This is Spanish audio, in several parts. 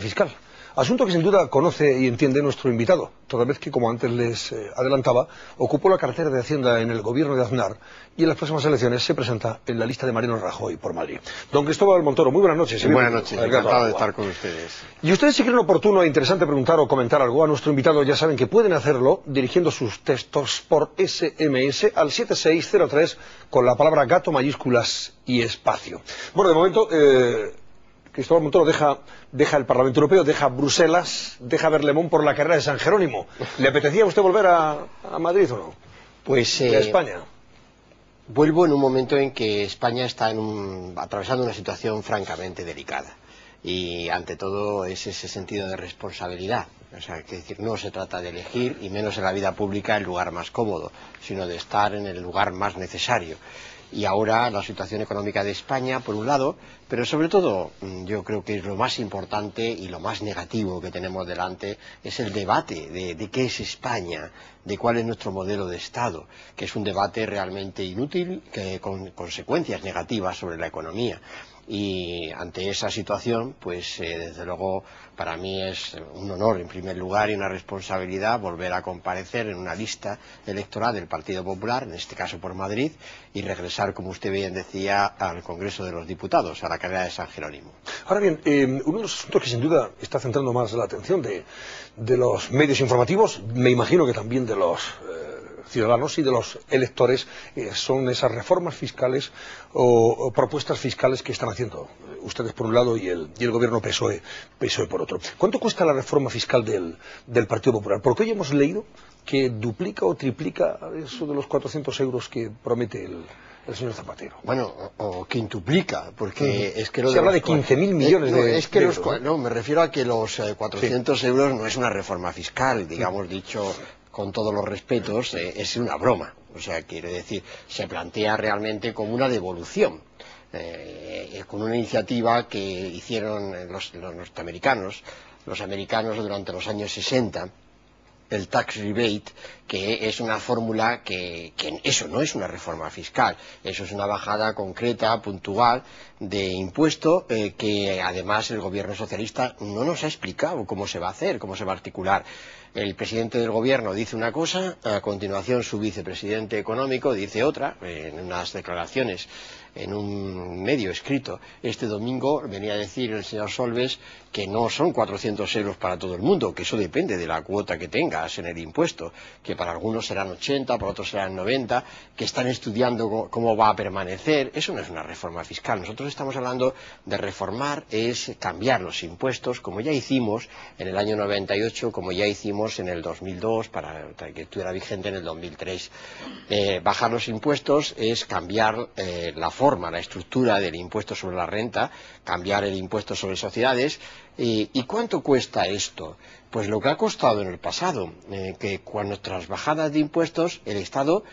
fiscal. Asunto que sin duda conoce y entiende nuestro invitado, toda vez que, como antes les adelantaba, ocupó la cartera de Hacienda en el gobierno de Aznar y en las próximas elecciones se presenta en la lista de Mariano Rajoy por Madrid. Don Cristóbal Montoro, muy buenas noches. Buenas noches, encantado de estar con ustedes. Y ustedes, si creen oportuno e interesante preguntar o comentar algo a nuestro invitado, ya saben que pueden hacerlo dirigiendo sus textos por SMS al 7603 con la palabra gato, mayúsculas y espacio. Bueno, de momento... Cristóbal Montoro deja el Parlamento Europeo, deja Bruselas, deja Berlemón por la carrera de San Jerónimo. ¿Le apetecía a usted volver a Madrid o no? Pues ¿A España? Vuelvo en un momento en que España está atravesando una situación francamente delicada. Y ante todo es ese sentido de responsabilidad. O sea, que decir, no se trata de elegir, y menos en la vida pública, el lugar más cómodo, sino de estar en el lugar más necesario. Y ahora la situación económica de España, por un lado, pero sobre todo yo creo que es lo más importante y lo más negativo que tenemos delante, es el debate de qué es España, de cuál es nuestro modelo de Estado, que es un debate realmente inútil, con consecuencias negativas sobre la economía. Y ante esa situación, pues desde luego para mí es un honor en primer lugar y una responsabilidad volver a comparecer en una lista electoral del Partido Popular, en este caso por Madrid, y regresar, como usted bien decía, al Congreso de los Diputados, a la carrera de San Jerónimo. Ahora bien, uno de los asuntos que sin duda está centrando más la atención de los medios informativos, me imagino que también de los ciudadanos y de los electores, son esas reformas fiscales o propuestas fiscales que están haciendo ustedes por un lado y el gobierno PSOE por otro. ¿Cuánto cuesta la reforma fiscal del Partido Popular? Porque hoy hemos leído que duplica o triplica eso de los 400 euros que promete el señor Zapatero. Bueno, o quintuplica, porque es que... Se habla de 15.000 millones de euros. No, me refiero a que los 400 euros no es una reforma fiscal, digamos, dicho con todos los respetos, es una broma. O sea, quiere decir, se plantea realmente como una devolución, con una iniciativa que hicieron los norteamericanos, los americanos durante los años 60, el tax rebate, que es una fórmula que eso no es una reforma fiscal, eso es una bajada concreta, puntual, de impuesto, que además el gobierno socialista no nos ha explicado cómo se va a hacer, cómo se va a articular. El presidente del gobierno dice una cosa, a continuación su vicepresidente económico dice otra, en unas declaraciones en un medio escrito este domingo venía a decir el señor Solbes que no son 400 euros para todo el mundo, que eso depende de la cuota que tengas en el impuesto, que para algunos serán 80, para otros serán 90, que están estudiando cómo va a permanecer. Eso no es una reforma fiscal. Nosotros estamos hablando de reformar, es cambiar los impuestos, como ya hicimos en el año 98, como ya hicimos en el 2002, para que estuviera vigente en el 2003. Bajar los impuestos es cambiar la forma, la estructura del impuesto sobre la renta, cambiar el impuesto sobre sociedades. ¿Y cuánto cuesta esto? Pues lo que ha costado en el pasado, que con nuestras bajadas de impuestos el Estado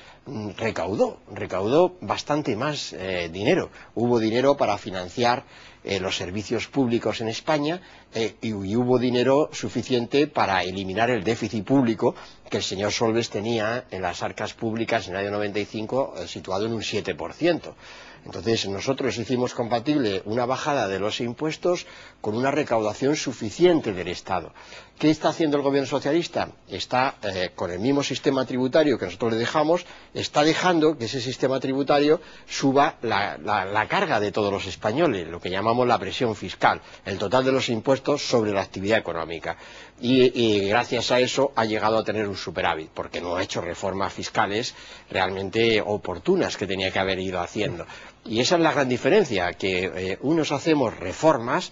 recaudó bastante más dinero. Hubo dinero para financiar los servicios públicos en España y hubo dinero suficiente para eliminar el déficit público que el señor Solbes tenía en las arcas públicas en el año 95 situado en un 7%. Entonces nosotros hicimos compatible una bajada de los impuestos con una recaudación suficiente del Estado. ¿Qué está haciendo el gobierno socialista? Está, con el mismo sistema tributario que nosotros le dejamos, está dejando que ese sistema tributario suba la carga de todos los españoles, lo que llamamos la presión fiscal, el total de los impuestos sobre la actividad económica. Y gracias a eso ha llegado a tener un superávit, porque no ha hecho reformas fiscales realmente oportunas que tenía que haber ido haciendo. Y esa es la gran diferencia, que unos hacemos reformas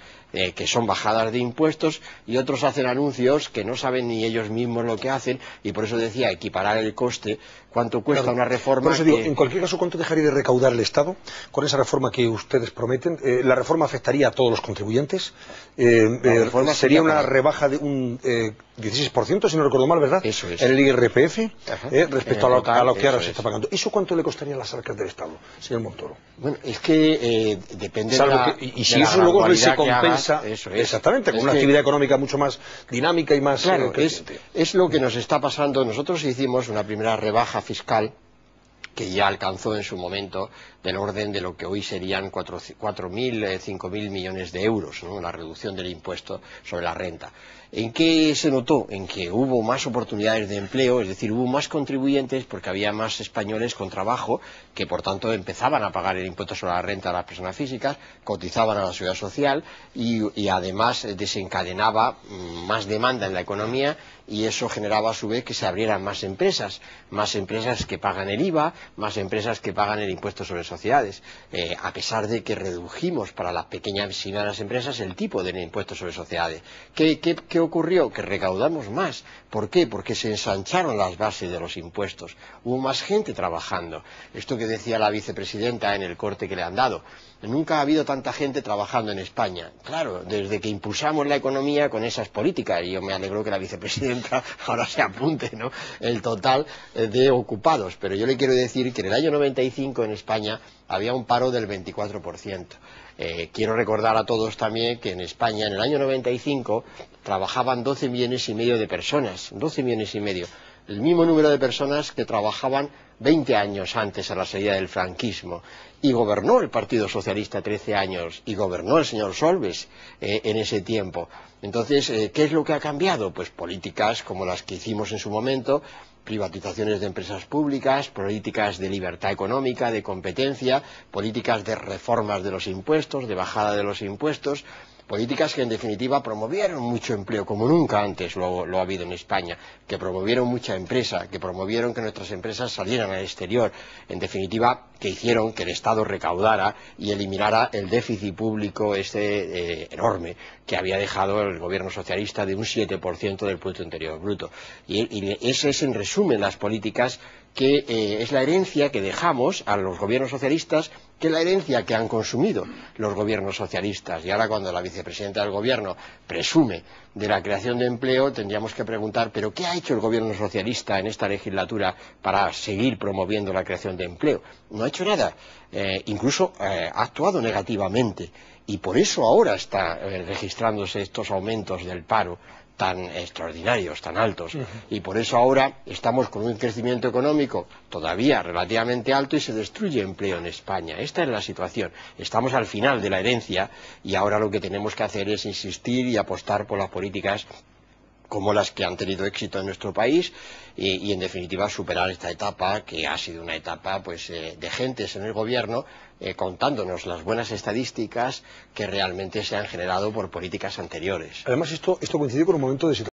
que son bajadas de impuestos y otros hacen anuncios que no saben ni ellos mismos lo que hacen, y por eso decía equiparar el coste, cuánto cuesta una reforma. Por eso digo, en cualquier caso, ¿cuánto dejaría de recaudar el Estado con esa reforma que ustedes prometen? ¿La reforma afectaría a todos los contribuyentes? ¿Sería una rebaja de un 16%, si no recuerdo mal, ¿verdad? Eso es. En el IRPF, respecto a lo que ahora se está pagando. ¿Eso cuánto le costaría a las arcas del Estado, señor Montoro? Bueno, es que depende y si eso luego se compensa, exactamente, con una actividad económica mucho más dinámica y más... Claro, es lo que nos está pasando. Nosotros hicimos una primera rebaja fiscal que ya alcanzó en su momento del orden de lo que hoy serían 4.000, 5.000 millones de euros, ¿no? La reducción del impuesto sobre la renta. ¿En qué se notó? En que hubo más oportunidades de empleo, es decir, hubo más contribuyentes porque había más españoles con trabajo que por tanto empezaban a pagar el impuesto sobre la renta a las personas físicas, cotizaban a la seguridad social y además desencadenaba más demanda en la economía y eso generaba a su vez que se abrieran más empresas que pagan el IVA, más empresas que pagan el impuesto sobre sociedades, a pesar de que redujimos para las pequeñas y medianas empresas el tipo del impuesto sobre sociedades. ¿Qué ocurrió? Que recaudamos más. ¿Por qué? Porque se ensancharon las bases de los impuestos, hubo más gente trabajando. Esto que decía la vicepresidenta en el corte que le han dado, nunca ha habido tanta gente trabajando en España. Claro, desde que impulsamos la economía con esas políticas, y yo me alegro que la vicepresidenta ahora se apunte, ¿no?, el total de ocupados, pero yo le quiero decir que en el año 95 en España había un paro del 24%. Quiero recordar a todos también que en España en el año 95 trabajaban 12 millones y medio de personas, 12 millones y medio, el mismo número de personas que trabajaban 20 años antes a la salida del franquismo, y gobernó el Partido Socialista 13 años, y gobernó el señor Solbes en ese tiempo. Entonces, ¿qué es lo que ha cambiado? Pues políticas como las que hicimos en su momento, privatizaciones de empresas públicas, políticas de libertad económica, de competencia, políticas de reformas de los impuestos, de bajada de los impuestos, políticas que en definitiva promovieron mucho empleo, como nunca antes lo ha habido en España, que promovieron mucha empresa, que promovieron que nuestras empresas salieran al exterior, en definitiva que hicieron que el Estado recaudara y eliminara el déficit público enorme que había dejado el gobierno socialista de un 7% del Producto Interior Bruto. Y ese es en resumen las políticas que es la herencia que dejamos a los gobiernos socialistas, que es la herencia que han consumido los gobiernos socialistas. Y ahora cuando la vicepresidenta del gobierno presume de la creación de empleo, tendríamos que preguntar, ¿pero qué ha hecho el gobierno socialista en esta legislatura para seguir promoviendo la creación de empleo? No ha hecho nada, incluso ha actuado negativamente, y por eso ahora está registrándose estos aumentos del paro tan extraordinarios, tan altos, y por eso ahora estamos con un crecimiento económico todavía relativamente alto y se destruye empleo en España. Esta es la situación. Estamos al final de la herencia y ahora lo que tenemos que hacer es insistir y apostar por las políticas como las que han tenido éxito en nuestro país y en definitiva superar esta etapa que ha sido una etapa pues de gentes en el gobierno contándonos las buenas estadísticas que realmente se han generado por políticas anteriores. Además esto coincidió con un momento de situación